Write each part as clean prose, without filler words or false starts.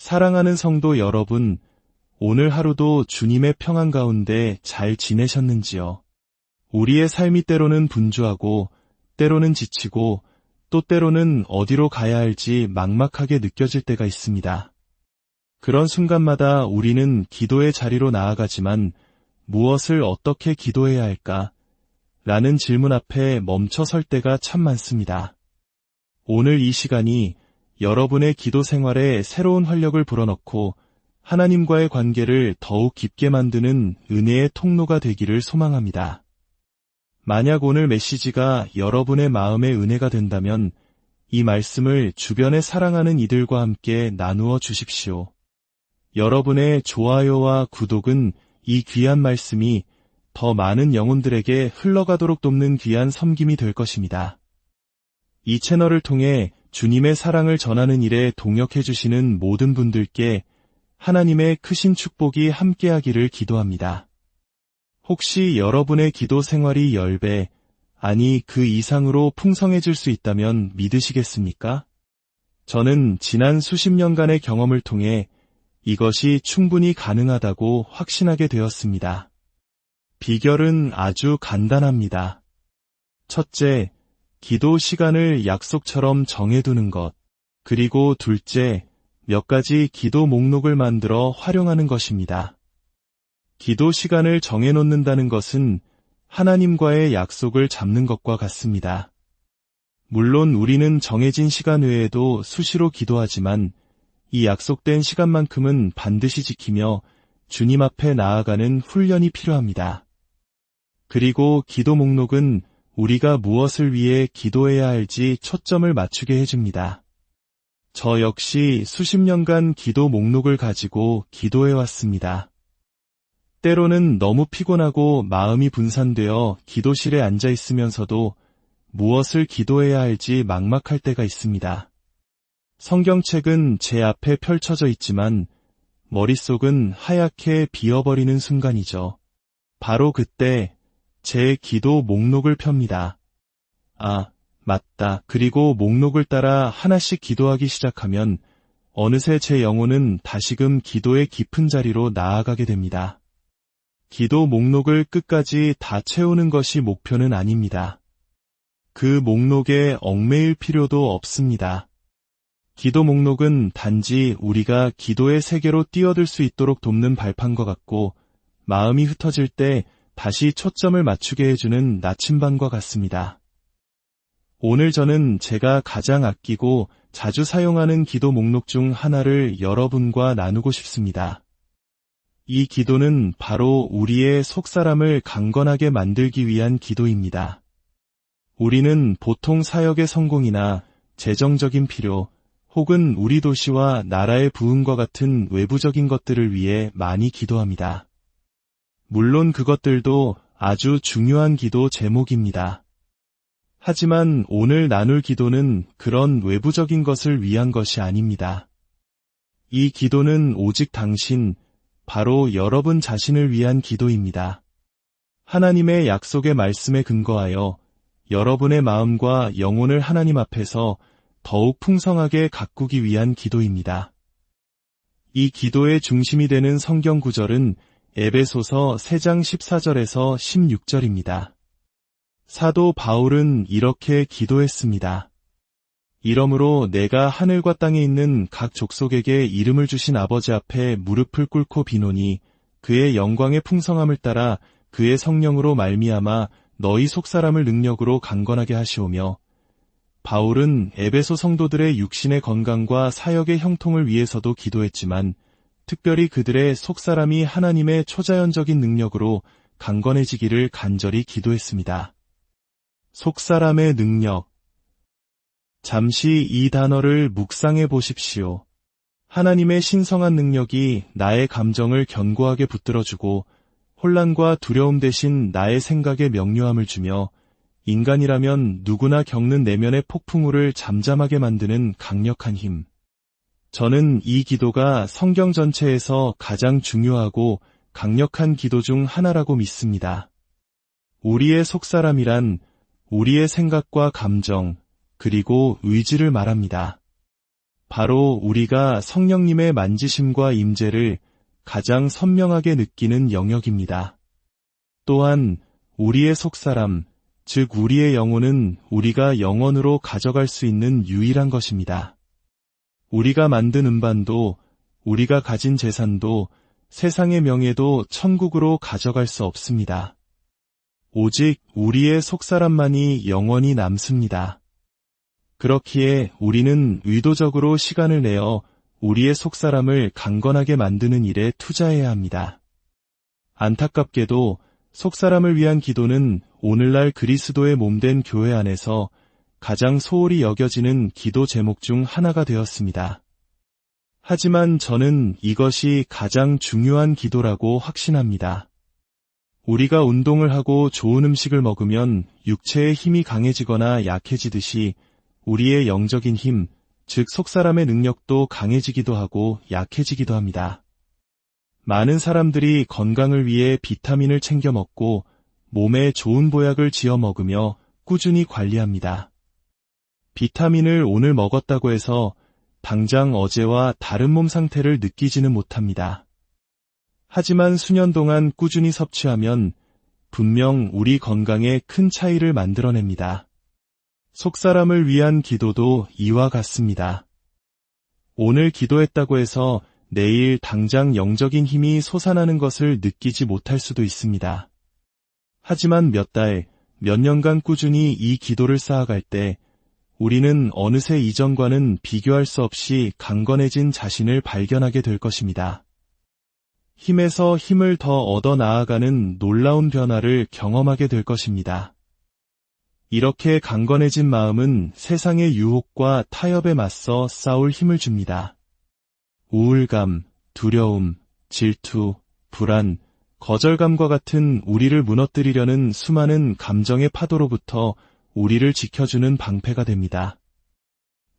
사랑하는 성도 여러분, 오늘 하루도 주님의 평안 가운데 잘 지내셨는지요? 우리의 삶이 때로는 분주하고, 때로는 지치고, 또 때로는 어디로 가야 할지 막막하게 느껴질 때가 있습니다. 그런 순간마다 우리는 기도의 자리로 나아가지만 무엇을 어떻게 기도해야 할까? 라는 질문 앞에 멈춰 설 때가 참 많습니다. 오늘 이 시간이 여러분의 기도 생활에 새로운 활력을 불어넣고 하나님과의 관계를 더욱 깊게 만드는 은혜의 통로가 되기를 소망합니다. 만약 오늘 메시지가 여러분의 마음의 은혜가 된다면 이 말씀을 주변에 사랑하는 이들과 함께 나누어 주십시오. 여러분의 좋아요와 구독은 이 귀한 말씀이 더 많은 영혼들에게 흘러가도록 돕는 귀한 섬김이 될 것입니다. 이 채널을 통해 주님의 사랑을 전하는 일에 동역해 주시는 모든 분들께 하나님의 크신 축복이 함께하기를 기도합니다. 혹시 여러분의 기도 생활이 10배, 아니 그 이상으로 풍성해질 수 있다면 믿으시겠습니까? 저는 지난 수십 년간의 경험을 통해 이것이 충분히 가능하다고 확신하게 되었습니다. 비결은 아주 간단합니다. 첫째, 기도 시간을 약속처럼 정해두는 것. 그리고 둘째, 몇 가지 기도 목록을 만들어 활용하는 것입니다. 기도 시간을 정해놓는다는 것은 하나님과의 약속을 잡는 것과 같습니다. 물론 우리는 정해진 시간 외에도 수시로 기도하지만 이 약속된 시간만큼은 반드시 지키며 주님 앞에 나아가는 훈련이 필요합니다. 그리고 기도 목록은 우리가 무엇을 위해 기도해야 할지 초점을 맞추게 해줍니다. 저 역시 수십 년간 기도 목록을 가지고 기도해왔습니다. 때로는 너무 피곤하고 마음이 분산되어 기도실에 앉아 있으면서도 무엇을 기도해야 할지 막막할 때가 있습니다. 성경책은 제 앞에 펼쳐져 있지만 머릿속은 하얗게 비어버리는 순간이죠. 바로 그때 제 기도 목록을 펴니다. 아, 맞다. 그리고 목록을 따라 하나씩 기도하기 시작하면 어느새 제 영혼은 다시금 기도의 깊은 자리로 나아가게 됩니다. 기도 목록을 끝까지 다 채우는 것이 목표는 아닙니다. 그 목록에 얽매일 필요도 없습니다. 기도 목록은 단지 우리가 기도의 세계로 뛰어들 수 있도록 돕는 발판과 같고 마음이 흩어질 때 다시 초점을 맞추게 해주는 나침반과 같습니다. 오늘 저는 제가 가장 아끼고 자주 사용하는 기도 목록 중 하나를 여러분과 나누고 싶습니다. 이 기도는 바로 우리의 속사람을 강건하게 만들기 위한 기도입니다. 우리는 보통 사역의 성공이나 재정적인 필요, 혹은 우리 도시와 나라의 부흥과 같은 외부적인 것들을 위해 많이 기도합니다. 물론 그것들도 아주 중요한 기도 제목입니다. 하지만 오늘 나눌 기도는 그런 외부적인 것을 위한 것이 아닙니다. 이 기도는 오직 당신, 바로 여러분 자신을 위한 기도입니다. 하나님의 약속의 말씀에 근거하여 여러분의 마음과 영혼을 하나님 앞에서 더욱 풍성하게 가꾸기 위한 기도입니다. 이 기도의 중심이 되는 성경 구절은 에베소서 3장 14절에서 16절입니다. 사도 바울은 이렇게 기도했습니다. 이러므로 내가 하늘과 땅에 있는 각 족속에게 이름을 주신 아버지 앞에 무릎을 꿇고 비노니 그의 영광의 풍성함을 따라 그의 성령으로 말미암아 너희 속사람을 능력으로 강건하게 하시오며 바울은 에베소 성도들의 육신의 건강과 사역의 형통을 위해서도 기도했지만 특별히 그들의 속사람이 하나님의 초자연적인 능력으로 강건해지기를 간절히 기도했습니다. 속사람의 능력. 잠시 이 단어를 묵상해 보십시오. 하나님의 신성한 능력이 나의 감정을 견고하게 붙들어주고 혼란과 두려움 대신 나의 생각에 명료함을 주며 인간이라면 누구나 겪는 내면의 폭풍우를 잠잠하게 만드는 강력한 힘. 저는 이 기도가 성경 전체에서 가장 중요하고 강력한 기도 중 하나라고 믿습니다. 우리의 속사람이란 우리의 생각과 감정, 그리고 의지를 말합니다. 바로 우리가 성령님의 만지심과 임재를 가장 선명하게 느끼는 영역입니다. 또한 우리의 속사람, 즉 우리의 영혼은 우리가 영원으로 가져갈 수 있는 유일한 것입니다. 우리가 만든 음반도, 우리가 가진 재산도, 세상의 명예도 천국으로 가져갈 수 없습니다. 오직 우리의 속사람만이 영원히 남습니다. 그렇기에 우리는 의도적으로 시간을 내어 우리의 속사람을 강건하게 만드는 일에 투자해야 합니다. 안타깝게도 속사람을 위한 기도는 오늘날 그리스도의 몸된 교회 안에서 가장 소홀히 여겨지는 기도 제목 중 하나가 되었습니다. 하지만 저는 이것이 가장 중요한 기도라고 확신합니다. 우리가 운동을 하고 좋은 음식을 먹으면 육체의 힘이 강해지거나 약해지듯이 우리의 영적인 힘, 즉 속사람의 능력도 강해지기도 하고 약해지기도 합니다. 많은 사람들이 건강을 위해 비타민을 챙겨 먹고 몸에 좋은 보약을 지어 먹으며 꾸준히 관리합니다. 비타민을 오늘 먹었다고 해서 당장 어제와 다른 몸 상태를 느끼지는 못합니다. 하지만 수년 동안 꾸준히 섭취하면 분명 우리 건강에 큰 차이를 만들어냅니다. 속사람을 위한 기도도 이와 같습니다. 오늘 기도했다고 해서 내일 당장 영적인 힘이 솟아나는 것을 느끼지 못할 수도 있습니다. 하지만 몇 달, 몇 년간 꾸준히 이 기도를 쌓아갈 때 우리는 어느새 이전과는 비교할 수 없이 강건해진 자신을 발견하게 될 것입니다. 힘에서 힘을 더 얻어 나아가는 놀라운 변화를 경험하게 될 것입니다. 이렇게 강건해진 마음은 세상의 유혹과 타협에 맞서 싸울 힘을 줍니다. 우울감, 두려움, 질투, 불안, 거절감과 같은 우리를 무너뜨리려는 수많은 감정의 파도로부터 우리를 지켜주는 방패가 됩니다.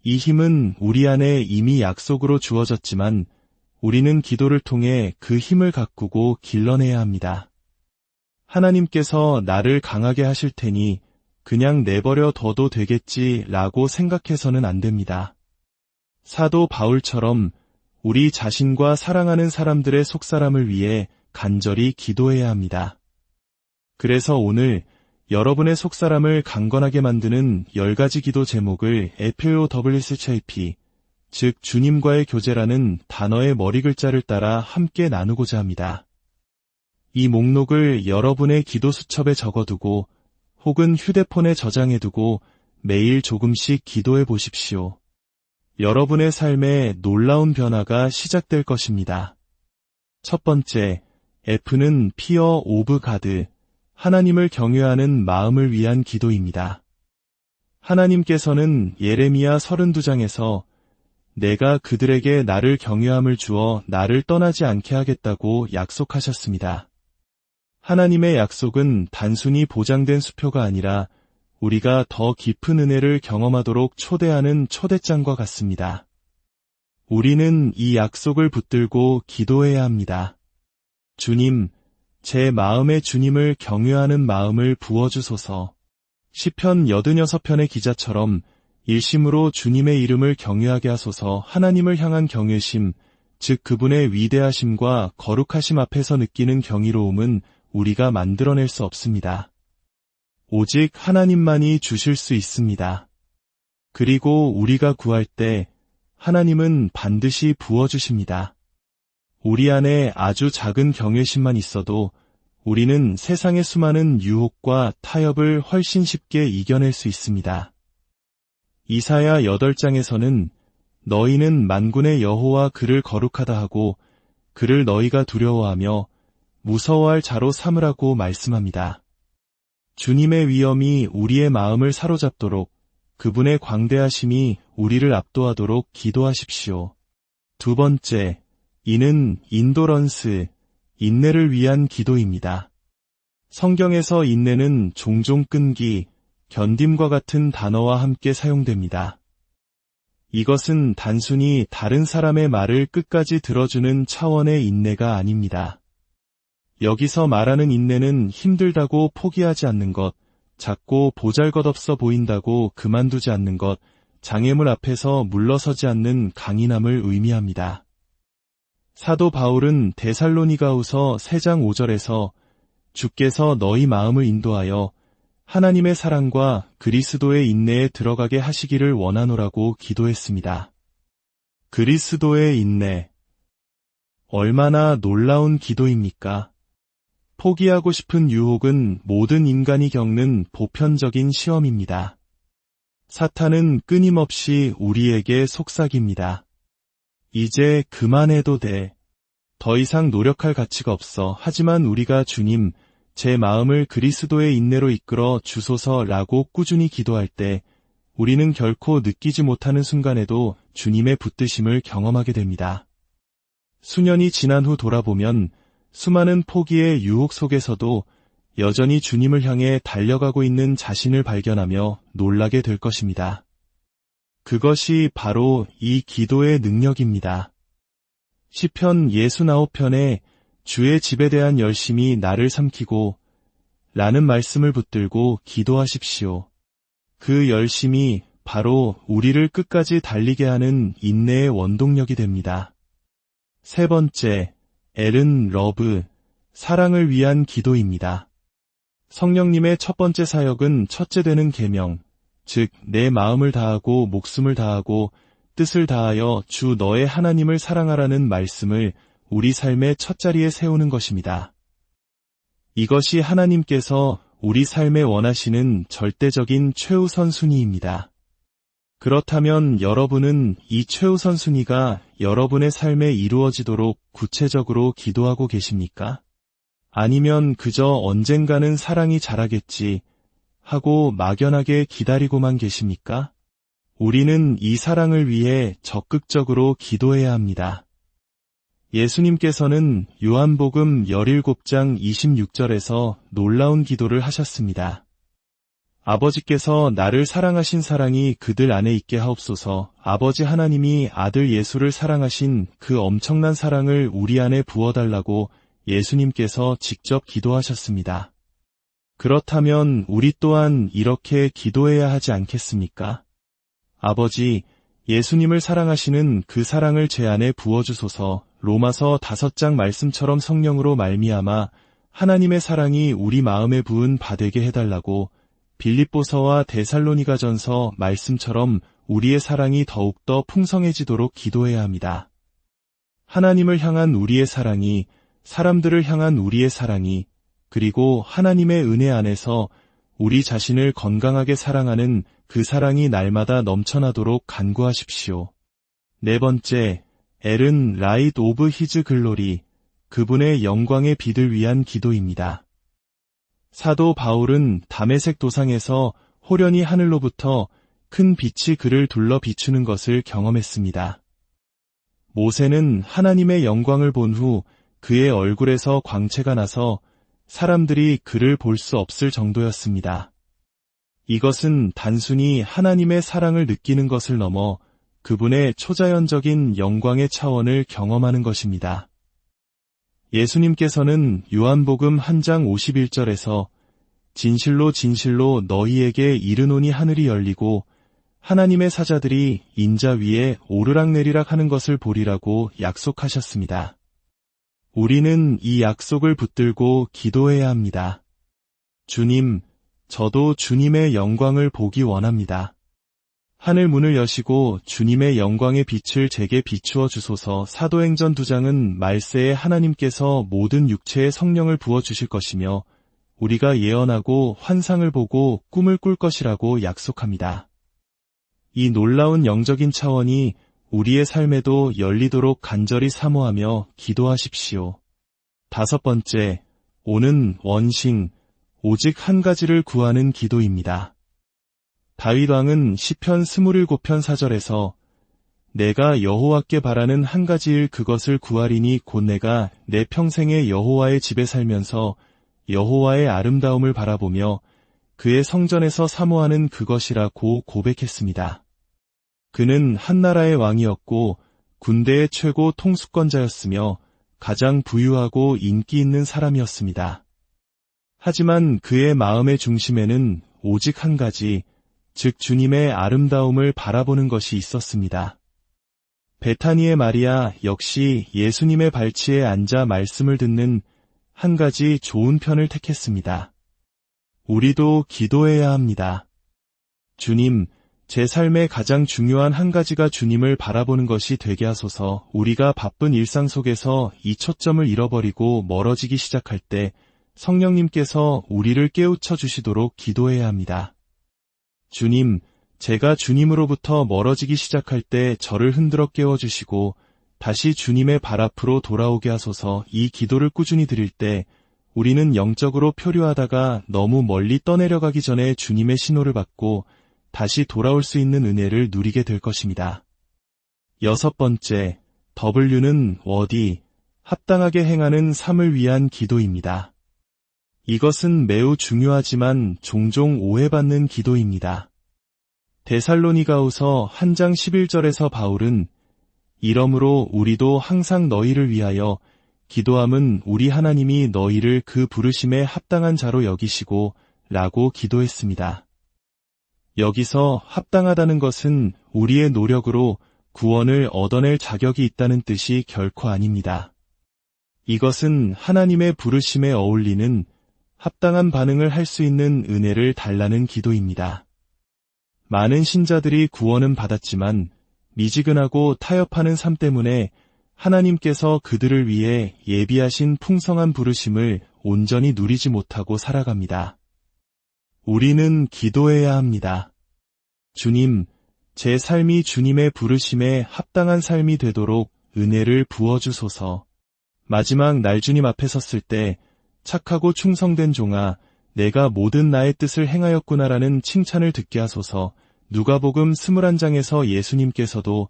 이 힘은 우리 안에 이미 약속으로 주어졌지만 우리는 기도를 통해 그 힘을 가꾸고 길러내야 합니다. 하나님께서 나를 강하게 하실 테니 그냥 내버려 둬도 되겠지라고 생각해서는 안 됩니다. 사도 바울처럼 우리 자신과 사랑하는 사람들의 속사람을 위해 간절히 기도해야 합니다. 그래서 오늘 여러분의 속사람을 강건하게 만드는 10가지 기도 제목을 FOWSHIP, 즉 주님과의 교제라는 단어의 머리 글자를 따라 함께 나누고자 합니다. 이 목록을 여러분의 기도 수첩에 적어두고 혹은 휴대폰에 저장해두고 매일 조금씩 기도해 보십시오. 여러분의 삶에 놀라운 변화가 시작될 것입니다. 첫 번째, F는 Fear of God, 하나님을 경외하는 마음을 위한 기도입니다. 하나님께서는 예레미야 32장에서 내가 그들에게 나를 경외함을 주어 나를 떠나지 않게 하겠다고 약속하셨습니다. 하나님의 약속은 단순히 보장된 수표가 아니라 우리가 더 깊은 은혜를 경험하도록 초대하는 초대장과 같습니다. 우리는 이 약속을 붙들고 기도해야 합니다. 주님, 제 마음에 주님을 경외하는 마음을 부어주소서. 시편 86편의 기자처럼 일심으로 주님의 이름을 경외하게 하소서. 하나님을 향한 경외심, 즉 그분의 위대하심과 거룩하심 앞에서 느끼는 경이로움은 우리가 만들어낼 수 없습니다. 오직 하나님만이 주실 수 있습니다. 그리고 우리가 구할 때 하나님은 반드시 부어주십니다. 우리 안에 아주 작은 경외심만 있어도 우리는 세상의 수많은 유혹과 타협을 훨씬 쉽게 이겨낼 수 있습니다. 이사야 8장에서는 너희는 만군의 여호와 그를 거룩하다 하고 그를 너희가 두려워하며 무서워할 자로 삼으라고 말씀합니다. 주님의 위엄이 우리의 마음을 사로잡도록 그분의 광대하심이 우리를 압도하도록 기도하십시오. 두 번째, 이는 인도런스, 인내를 위한 기도입니다. 성경에서 인내는 종종 끈기, 견딤과 같은 단어와 함께 사용됩니다. 이것은 단순히 다른 사람의 말을 끝까지 들어주는 차원의 인내가 아닙니다. 여기서 말하는 인내는 힘들다고 포기하지 않는 것, 작고 보잘것없어 보인다고 그만두지 않는 것, 장애물 앞에서 물러서지 않는 강인함을 의미합니다. 사도 바울은 데살로니가후서 3장 5절에서 주께서 너희 마음을 인도하여 하나님의 사랑과 그리스도의 인내에 들어가게 하시기를 원하노라고 기도했습니다. 그리스도의 인내. 얼마나 놀라운 기도입니까? 포기하고 싶은 유혹은 모든 인간이 겪는 보편적인 시험입니다. 사탄은 끊임없이 우리에게 속삭입니다. 이제 그만해도 돼. 더 이상 노력할 가치가 없어. 하지만 우리가 주님, 제 마음을 그리스도의 인내로 이끌어 주소서라고 꾸준히 기도할 때 우리는 결코 느끼지 못하는 순간에도 주님의 붙드심을 경험하게 됩니다. 수년이 지난 후 돌아보면 수많은 포기의 유혹 속에서도 여전히 주님을 향해 달려가고 있는 자신을 발견하며 놀라게 될 것입니다. 그것이 바로 이 기도의 능력입니다. 시편 69편에 주의 집에 대한 열심이 나를 삼키고 라는 말씀을 붙들고 기도하십시오. 그 열심이 바로 우리를 끝까지 달리게 하는 인내의 원동력이 됩니다. 세 번째, 엘은 러브, 사랑을 위한 기도입니다. 성령님의 첫 번째 사역은 첫째 되는 계명, 즉 내 마음을 다하고 목숨을 다하고 뜻을 다하여 주 너의 하나님을 사랑하라는 말씀을 우리 삶의 첫자리에 세우는 것입니다. 이것이 하나님께서 우리 삶에 원하시는 절대적인 최우선 순위입니다. 그렇다면 여러분은 이 최우선 순위가 여러분의 삶에 이루어지도록 구체적으로 기도하고 계십니까? 아니면 그저 언젠가는 사랑이 자라겠지 하고 막연하게 기다리고만 계십니까? 우리는 이 사랑을 위해 적극적으로 기도해야 합니다. 예수님께서는 요한복음 17장 26절에서 놀라운 기도를 하셨습니다. 아버지께서 나를 사랑하신 사랑이 그들 안에 있게 하옵소서. 아버지 하나님이 아들 예수를 사랑하신 그 엄청난 사랑을 우리 안에 부어달라고 예수님께서 직접 기도하셨습니다. 그렇다면 우리 또한 이렇게 기도해야 하지 않겠습니까? 아버지, 예수님을 사랑하시는 그 사랑을 제 안에 부어주소서. 로마서 5장 말씀처럼 성령으로 말미암아 하나님의 사랑이 우리 마음에 부은 바 되게 해달라고 빌립보서와 데살로니가전서 말씀처럼 우리의 사랑이 더욱더 풍성해지도록 기도해야 합니다. 하나님을 향한 우리의 사랑이, 사람들을 향한 우리의 사랑이, 그리고 하나님의 은혜 안에서 우리 자신을 건강하게 사랑하는 그 사랑이 날마다 넘쳐나도록 간구하십시오. 네 번째, 엘은 라이트 오브 히즈 글로리, 그분의 영광의 빛을 위한 기도입니다. 사도 바울은 다메섹 도상에서 호련히 하늘로부터 큰 빛이 그를 둘러 비추는 것을 경험했습니다. 모세는 하나님의 영광을 본 후 그의 얼굴에서 광채가 나서 사람들이 그를 볼 수 없을 정도였습니다. 이것은 단순히 하나님의 사랑을 느끼는 것을 넘어 그분의 초자연적인 영광의 차원을 경험하는 것입니다. 예수님께서는 요한복음 1장 51절에서 진실로 진실로 너희에게 이르노니 하늘이 열리고 하나님의 사자들이 인자 위에 오르락내리락 하는 것을 보리라고 약속하셨습니다. 우리는 이 약속을 붙들고 기도해야 합니다. 주님, 저도 주님의 영광을 보기 원합니다. 하늘 문을 여시고 주님의 영광의 빛을 제게 비추어 주소서. 사도행전 2장은 말세에 하나님께서 모든 육체에 성령을 부어주실 것이며 우리가 예언하고 환상을 보고 꿈을 꿀 것이라고 약속합니다. 이 놀라운 영적인 차원이 우리의 삶에도 열리도록 간절히 사모하며 기도하십시오. 다섯 번째, 오는 원싱, 오직 한 가지를 구하는 기도입니다. 다윗 왕은 시편 27편 4절에서 내가 여호와께 바라는 한 가지 일 그것을 구하리니 곧 내가 내 평생에 여호와의 집에 살면서 여호와의 아름다움을 바라보며 그의 성전에서 사모하는 그것이라고 고백했습니다. 그는 한 나라의 왕이었고 군대의 최고 통수권자였으며 가장 부유하고 인기 있는 사람이었습니다. 하지만 그의 마음의 중심에는 오직 한 가지, 즉 주님의 아름다움을 바라보는 것이 있었습니다. 베타니의 마리아 역시 예수님의 발치에 앉아 말씀을 듣는 한 가지 좋은 편을 택했습니다. 우리도 기도해야 합니다. 주님, 제 삶의 가장 중요한 한 가지가 주님을 바라보는 것이 되게 하소서. 우리가 바쁜 일상 속에서 이 초점을 잃어버리고 멀어지기 시작할 때 성령님께서 우리를 깨우쳐 주시도록 기도해야 합니다. 주님, 제가 주님으로부터 멀어지기 시작할 때 저를 흔들어 깨워주시고 다시 주님의 발 앞으로 돌아오게 하소서. 이 기도를 꾸준히 드릴 때 우리는 영적으로 표류하다가 너무 멀리 떠내려가기 전에 주님의 신호를 받고 다시 돌아올 수 있는 은혜를 누리게 될 것입니다. 6번째, W는 워디, 합당하게 행하는 삶을 위한 기도입니다. 이것은 매우 중요하지만 종종 오해받는 기도입니다. 데살로니가후서 1장 11절에서 바울은 이러므로 우리도 항상 너희를 위하여 기도함은 우리 하나님이 너희를 그 부르심에 합당한 자로 여기시고 라고 기도했습니다. 여기서 합당하다는 것은 우리의 노력으로 구원을 얻어낼 자격이 있다는 뜻이 결코 아닙니다. 이것은 하나님의 부르심에 어울리는 합당한 반응을 할 수 있는 은혜를 달라는 기도입니다. 많은 신자들이 구원은 받았지만 미지근하고 타협하는 삶 때문에 하나님께서 그들을 위해 예비하신 풍성한 부르심을 온전히 누리지 못하고 살아갑니다. 우리는 기도해야 합니다. 주님, 제 삶이 주님의 부르심에 합당한 삶이 되도록 은혜를 부어주소서. 마지막 날 주님 앞에 섰을 때 착하고 충성된 종아, 내가 모든 나의 뜻을 행하였구나라는 칭찬을 듣게 하소서. 누가복음 21장에서 예수님께서도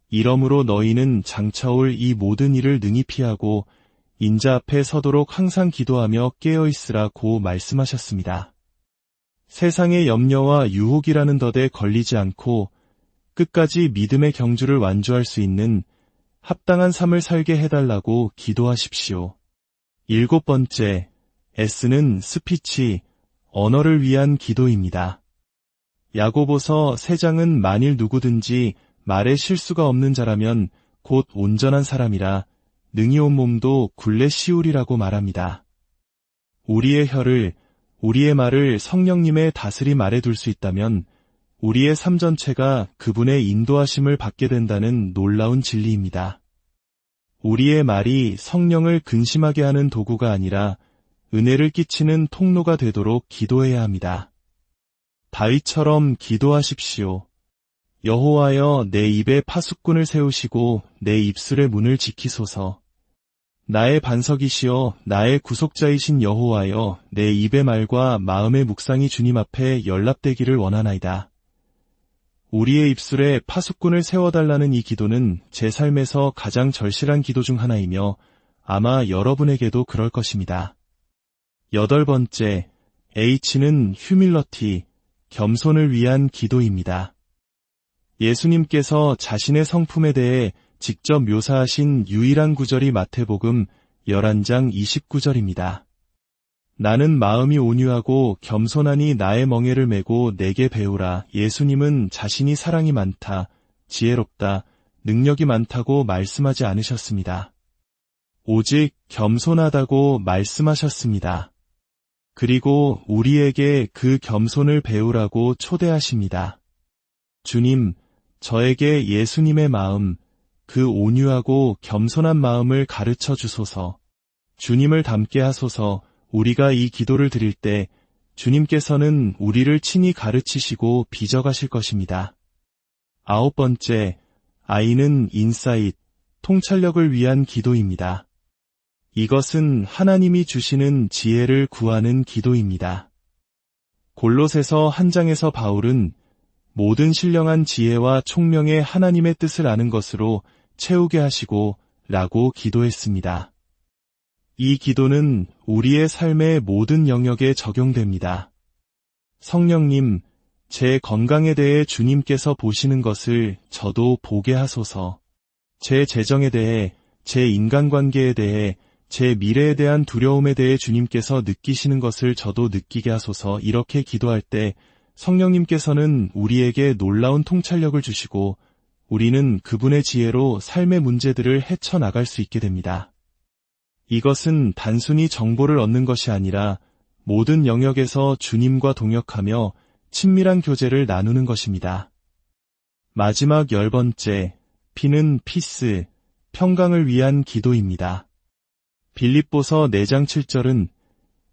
이러므로 너희는 장차올 이 모든 일을 능히 피하고 인자 앞에 서도록 항상 기도하며 깨어있으라고 말씀하셨습니다. 세상의 염려와 유혹이라는 덫에 걸리지 않고 끝까지 믿음의 경주를 완주할 수 있는 합당한 삶을 살게 해달라고 기도하십시오. 7번째, S는 스피치, 언어를 위한 기도입니다. 야고보서 3장은 만일 누구든지 말에 실수가 없는 자라면 곧 온전한 사람이라 능히 온 몸도 굴레 씌우리라고 말합니다. 우리의 혀를, 우리의 말을 성령님의 다스림 아래 둘 수 있다면 우리의 삶 전체가 그분의 인도하심을 받게 된다는 놀라운 진리입니다. 우리의 말이 성령을 근심하게 하는 도구가 아니라 은혜를 끼치는 통로가 되도록 기도해야 합니다. 다윗처럼 기도하십시오. 여호와여, 내 입에 파수꾼을 세우시고 내 입술의 문을 지키소서. 나의 반석이시여, 나의 구속자이신 여호와여, 내 입의 말과 마음의 묵상이 주님 앞에 연락되기를 원하나이다. 우리의 입술에 파수꾼을 세워달라는 이 기도는 제 삶에서 가장 절실한 기도 중 하나이며 아마 여러분에게도 그럴 것입니다. 8번째, H는 휴밀러티, 겸손을 위한 기도입니다. 예수님께서 자신의 성품에 대해 직접 묘사하신 유일한 구절이 마태복음 11장 29절입니다. 나는 마음이 온유하고 겸손하니 나의 멍에를 메고 내게 배우라. 예수님은 자신이 사랑이 많다, 지혜롭다, 능력이 많다고 말씀하지 않으셨습니다. 오직 겸손하다고 말씀하셨습니다. 그리고 우리에게 그 겸손을 배우라고 초대하십니다. 주님, 저에게 예수님의 마음, 그 온유하고 겸손한 마음을 가르쳐 주소서. 주님을 닮게 하소서. 우리가 이 기도를 드릴 때 주님께서는 우리를 친히 가르치시고 빚어가실 것입니다. 9번째, I는 인사이트, 통찰력을 위한 기도입니다. 이것은 하나님이 주시는 지혜를 구하는 기도입니다. 골로새서 1장에서 바울은 모든 신령한 지혜와 총명의 하나님의 뜻을 아는 것으로 채우게 하시고 라고 기도했습니다. 이 기도는 우리의 삶의 모든 영역에 적용됩니다. 성령님, 제 건강에 대해 주님께서 보시는 것을 저도 보게 하소서. 제 재정에 대해, 제 인간관계에 대해, 제 미래에 대한 두려움에 대해 주님께서 느끼시는 것을 저도 느끼게 하소서. 이렇게 기도할 때 성령님께서는 우리에게 놀라운 통찰력을 주시고 우리는 그분의 지혜로 삶의 문제들을 헤쳐나갈 수 있게 됩니다. 이것은 단순히 정보를 얻는 것이 아니라 모든 영역에서 주님과 동역하며 친밀한 교제를 나누는 것입니다. 마지막 10번째, P는 피스, 평강을 위한 기도입니다. 빌립보서 4장 7절은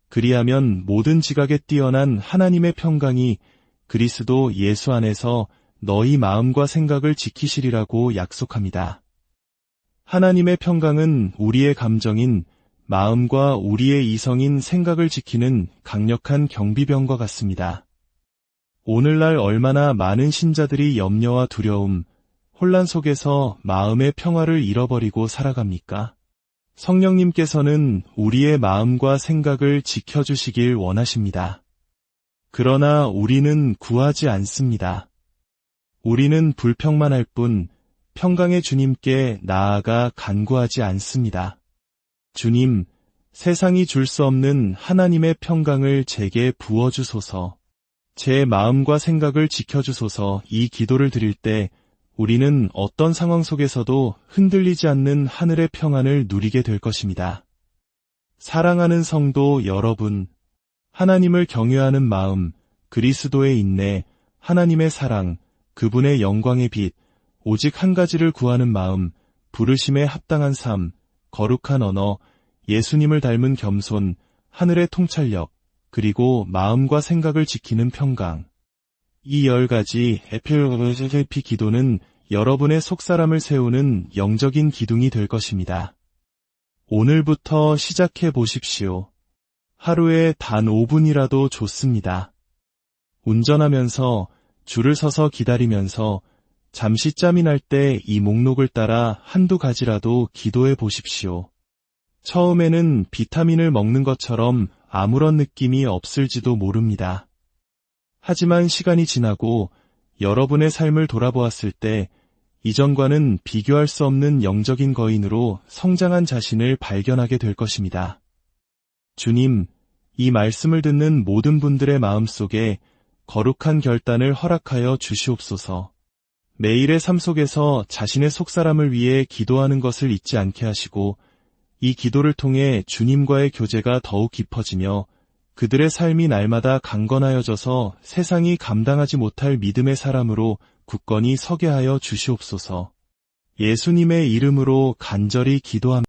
그리하면 모든 지각에 뛰어난 하나님의 평강이 그리스도 예수 안에서 너희 마음과 생각을 지키시리라고 약속합니다. 하나님의 평강은 우리의 감정인 마음과 우리의 이성인 생각을 지키는 강력한 경비병과 같습니다. 오늘날 얼마나 많은 신자들이 염려와 두려움, 혼란 속에서 마음의 평화를 잃어버리고 살아갑니까? 성령님께서는 우리의 마음과 생각을 지켜주시길 원하십니다. 그러나 우리는 구하지 않습니다. 우리는 불평만 할 뿐 평강의 주님께 나아가 간구하지 않습니다. 주님, 세상이 줄 수 없는 하나님의 평강을 제게 부어주소서. 제 마음과 생각을 지켜주소서. 이 기도를 드릴 때 우리는 어떤 상황 속에서도 흔들리지 않는 하늘의 평안을 누리게 될 것입니다. 사랑하는 성도 여러분, 하나님을 경외하는 마음, 그리스도의 인내, 하나님의 사랑, 그분의 영광의 빛, 오직 한 가지를 구하는 마음, 부르심에 합당한 삶, 거룩한 언어, 예수님을 닮은 겸손, 하늘의 통찰력, 그리고 마음과 생각을 지키는 평강. 이 10가지 에필피 기도는 여러분의 속사람을 세우는 영적인 기둥이 될 것입니다. 오늘부터 시작해 보십시오. 하루에 단 5분이라도 좋습니다. 운전하면서, 줄을 서서 기다리면서, 잠시 짬이 날 때 이 목록을 따라 한두 가지라도 기도해 보십시오. 처음에는 비타민을 먹는 것처럼 아무런 느낌이 없을지도 모릅니다. 하지만 시간이 지나고 여러분의 삶을 돌아보았을 때 이전과는 비교할 수 없는 영적인 거인으로 성장한 자신을 발견하게 될 것입니다. 주님, 이 말씀을 듣는 모든 분들의 마음속에 거룩한 결단을 허락하여 주시옵소서. 매일의 삶 속에서 자신의 속사람을 위해 기도하는 것을 잊지 않게 하시고 이 기도를 통해 주님과의 교제가 더욱 깊어지며 그들의 삶이 날마다 강건하여져서 세상이 감당하지 못할 믿음의 사람으로 굳건히 서게 하여 주시옵소서. 예수님의 이름으로 간절히 기도합니다.